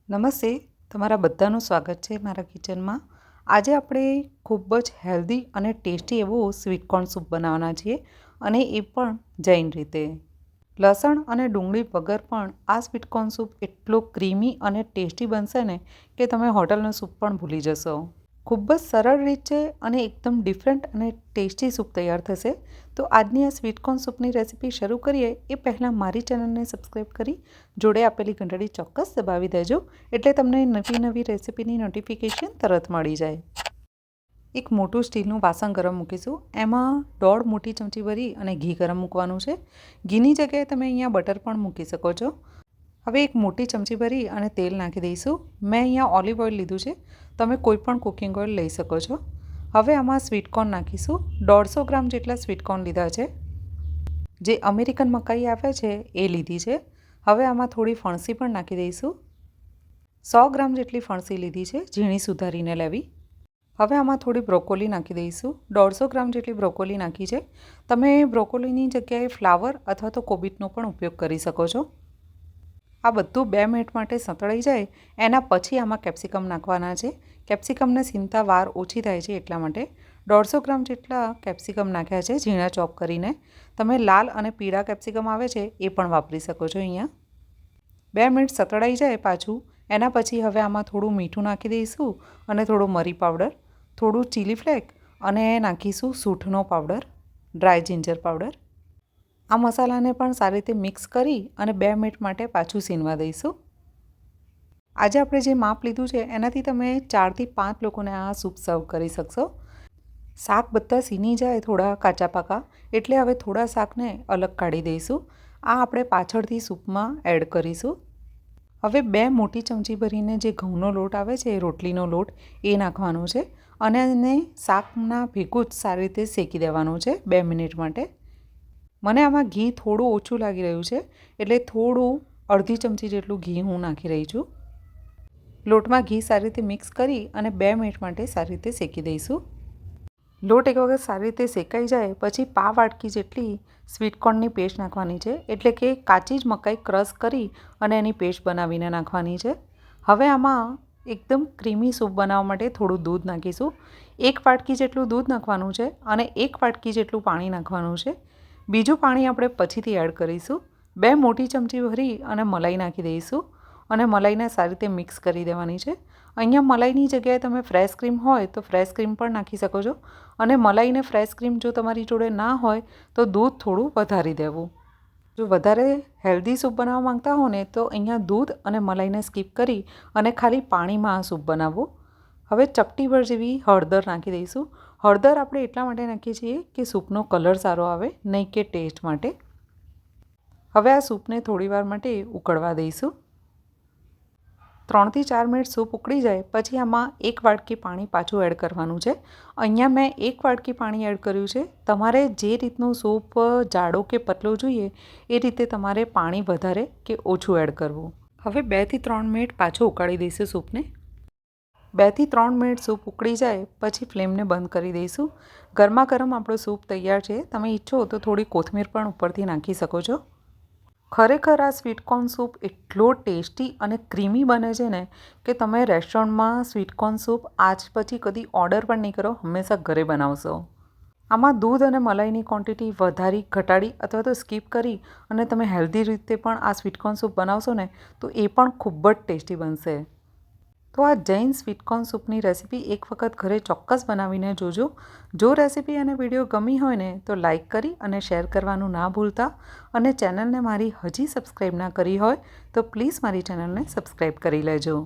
નમસ્તે, તમારા બધાનું સ્વાગત છે મારા કિચનમાં। આજે આપણે ખૂબ જ હેલ્ધી અને ટેસ્ટી એવો સ્વીટ કોર્ન સૂપ બનાવવાના છીએ અને એ પણ જૈન રીતે। લસણ અને ડુંગળી વગર પણ આ સ્વીટ કોર્ન સૂપ એટલો ક્રીમી અને ટેસ્ટી બનશે ને કે તમે હોટલનો સૂપ પણ ભૂલી જશો। ખૂબ જ સરળ રીત છે અને એકદમ ડિફરન્ટ અને ટેસ્ટી સૂપ તૈયાર થશે। તો આજની આ સ્વીટ કોર્ન સૂપની રેસીપી શરૂ કરીએ એ પહેલાં મારી ચેનલને સબસ્ક્રાઈબ કરી જોડે આપેલી ઘંટડી ચોક્કસ દબાવી દેજો, એટલે તમને નવી નવી રેસીપીની નોટિફિકેશન તરત મળી જાય। એક મોટું સ્ટીલનું વાસણ ગરમ મૂકીશું, એમાં 1.5 મોટી ચમચી ભરી અને ઘી ગરમ મૂકવાનું છે। ઘીની જગ્યાએ તમે અહીંયા બટર પણ મૂકી શકો છો। હવે એક મોટી ચમચી ભરી અને તેલ નાખી દઈશું। મેં અહીંયા ઓલિવ ઓઇલ લીધું છે, તમે કોઈ પણ કુકિંગ ઓઇલ લઈ શકો છો। હવે આમાં સ્વીટ કોર્ન નાખીશું। 150 ગ્રામ જેટલા સ્વીટ કોર્ન લીધા છે, જે અમેરિકન મકાઈ આવે છે એ લીધી છે। હવે આમાં થોડી ફણસી પણ નાખી દઈશું। 100 ગ્રામ જેટલી ફણસી લીધી છે, ઝીણી સુધારીને લેવી। હવે આમાં થોડી બ્રોકોલી નાખી દઈશું। 150 ગ્રામ જેટલી બ્રોકોલી નાખી છે। તમે બ્રોકોલીની જગ્યાએ ફ્લાવર અથવા તો કોબીજનો પણ ઉપયોગ કરી શકો છો। આ બધું 2 મિનિટ માટે સતળાઈ જાય એના પછી આમાં કેપ્સિકમ નાખવાના છે। કેપ્સિકમને સીનતા વાર ઓછી થાય છે એટલા માટે 150 ગ્રામ જેટલા કેપ્સિકમ નાખ્યા છે, ઝીણા ચોપ કરીને। તમે લાલ અને પીળા કેપ્સિકમ આવે છે એ પણ વાપરી શકો છો। અહીંયા 2 મિનિટ સતળાઈ જાય પાછું એના પછી હવે આમાં થોડું મીઠું નાખી દઈશું અને થોડો મરી પાવડર, થોડું ચીલી ફ્લેક અને નાખીશું સૂંઠનો પાવડર, ડ્રાય જિંજર પાવડર। આ મસાલાને પણ સારી રીતે મિક્સ કરી અને 2 મિનિટ માટે પાછું સીનવા દઈશું। આજે આપણે જે માપ લીધું છે એનાથી તમે 4 થી 5 લોકોને આ સૂપ સર્વ કરી શકશો। શાક બધા સીની જાય થોડા કાચા પાકા, એટલે હવે થોડા શાકને અલગ કાઢી દઈશું। આ આપણે પાછળથી સૂપમાં એડ કરીશું। હવે 2 મોટી ચમચી ભરીને જે ઘઉંનો લોટ આવે છે, રોટલીનો લોટ, એ નાખવાનો છે અને એને શાકના ભેગું જ સારી રીતે શેકી દેવાનું છે 2 મિનિટ માટે। મને આમાં ઘી થોડું ઓછું લાગી રહ્યું છે, એટલે થોડું અડધી ચમચી જેટલું ઘી હું નાખી રહી છું। લોટમાં ઘી સારી રીતે મિક્સ કરી અને 2 મિનિટ માટે સારી રીતે શેકી દઈશું। લોટ એક વખત સારી રીતે શેકાઈ જાય પછી પા વાટકી જેટલી સ્વીટ કોર્નની પેસ્ટ નાખવાની છે, એટલે કે કાચી જ મકાઈ ક્રશ કરી અને એની પેસ્ટ બનાવીને નાખવાની છે। હવે આમાં એકદમ ક્રીમી સૂપ બનાવવા માટે થોડું દૂધ નાખીશું। 1 વાટકી જેટલું દૂધ નાખવાનું છે અને 1 વાટકી જેટલું પાણી નાખવાનું છે। બીજું પાણી આપણે પછીથી એડ કરીશું। 2 મોટી ચમચી ભરી અને મલાઈ નાખી દઈશું અને મલાઈને સારી રીતે મિક્સ કરી દેવાની છે। અહીંયા મલાઈની જગ્યાએ તમે ફ્રેશ ક્રીમ હોય તો ફ્રેશ ક્રીમ પણ નાખી શકો છો અને મલાઈને ફ્રેશ ક્રીમ જો તમારી જોડે ના હોય તો દૂધ થોડું વધારી દેવું। જો વધારે હેલ્ધી સૂપ બનાવવા માંગતા હો ને તો અહીંયા દૂધ અને મલાઈને સ્કીપ કરી અને ખાલી પાણીમાં આ સૂપ બનાવવું। હવે ચપટીભર જેવી હળદર નાખી દઈશું। હળદર આપણે એટલા માટે નાખીએ છીએ કે સૂપનો કલર સારો આવે, નહીં કે ટેસ્ટ માટે। હવે આ સૂપને થોડીવાર માટે ઉકળવા દઈશું। 3 થી 4 મિનિટ સૂપ ઉકળી જાય પછી આમાં 1 વાટકી પાણી પાછું એડ કરવાનું છે। અહીંયા મેં 1 વાટકી પાણી એડ કર્યું છે। તમારે જે રીતનું સૂપ જાડો કે પતલો જોઈએ એ રીતે તમારે પાણી વધારે કે ઓછું એડ કરવું। હવે 2 થી 3 મિનિટ પાછું ઉકાળી દઈશું સૂપને। 2 થી 3 મિનિટ સૂપ ઉકળી જાય પછી ફ્લેમને બંધ કરી દઈશું। ગરમા ગરમ આપણો સૂપ તૈયાર છે। તમે ઈચ્છો તો થોડી કોથમીર પણ ઉપરથી નાખી શકો છો। ખરેખર આ સ્વીટ કોર્ન સૂપ એટલો ટેસ્ટી અને ક્રીમી બને છે ને કે તમે રેસ્ટોરન્ટમાં સ્વીટ કોર્ન સૂપ આજ પછી કદી ઓર્ડર પણ નહીં કરો, હંમેશા ઘરે બનાવશો। આમાં દૂધ અને મલાઈની ક્વોન્ટિટી વધારી, ઘટાડી અથવા તો સ્કીપ કરી અને તમે હેલ્ધી રીતે પણ આ સ્વીટ કોર્ન સૂપ બનાવશો ને તો એ પણ ખૂબ જ ટેસ્ટી બનશે। તો આ જૈન સ્વીટ કોર્ન સૂપની રેસીપી એક વખત ઘરે ચોક્કસ બનાવીને જોજો। જો રેસીપી અને વિડીયો ગમી હોય ને તો લાઇક કરી અને શેર કરવાનું ના ભૂલતા અને ચેનલને મારી હજી સબસ્ક્રાઈબ ના કરી હોય તો પ્લીઝ મારી ચેનલને સબસ્ક્રાઈબ કરી લેજો।